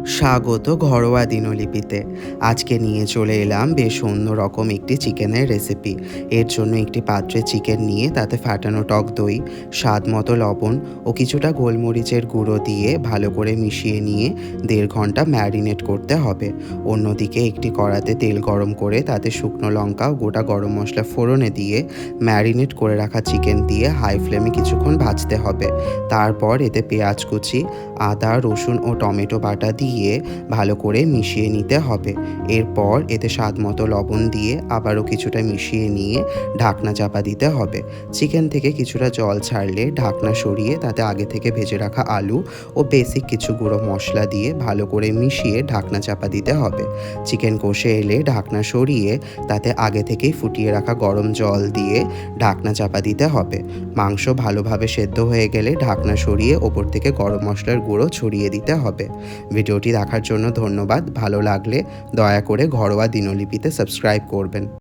স্বাগত ঘরোয়া দিনলিপিতে। আজকে নিয়ে চলে এলাম বেশ অন্যরকম একটি চিকেনের রেসিপি। এর জন্য একটি পাত্রে চিকেন নিয়ে তাতে ফাটানো টক দই, স্বাদ মতো লবণ ও কিছুটা গোলমরিচের গুঁড়ো দিয়ে ভালো করে মিশিয়ে নিয়ে ১.৫ ঘন্টা ম্যারিনেট করতে হবে। অন্যদিকে একটি কড়াতে তেল গরম করে তাতে শুকনো লঙ্কা ও গোটা গরম মশলা ফোড়নে দিয়ে ম্যারিনেট করে রাখা চিকেন দিয়ে হাই ফ্লেমে কিছুক্ষণ ভাজতে হবে। তারপর এতে পেঁয়াজ কুচি, আদা, রসুন ও টমেটো বাটা দিয়ে ভালো করে মিশিয়ে নিতে হবে। এরপর এতে স্বাদমতো লবণ দিয়ে আবারও কিছুটা মিশিয়ে নিয়ে ঢাকনা চাপা দিতে হবে। চিকেন থেকে কিছুটা জল ছাড়লে ঢাকনা সরিয়ে তাতে আগে থেকে ভেজে রাখা আলু ও বেসিক কিছু গুঁড়ো মশলা দিয়ে ভালো করে মিশিয়ে ঢাকনা চাপা দিতে হবে। চিকেন কষে এলে ঢাকনা সরিয়ে তাতে আগে থেকেই ফুটিয়ে রাখা গরম জল দিয়ে ঢাকনা চাপা দিতে হবে। মাংস ভালোভাবে সেদ্ধ হয়ে গেলে ঢাকনা সরিয়ে ওপর থেকে গরম মশলার গুঁড়ো ছড়িয়ে দিতে হবে। ভিডিওটি দেখার জন্য ধন্যবাদ। ভালো লাগলে দয়া করে ঘরোয়া দিনলিপিতে সাবস্ক্রাইব করবেন।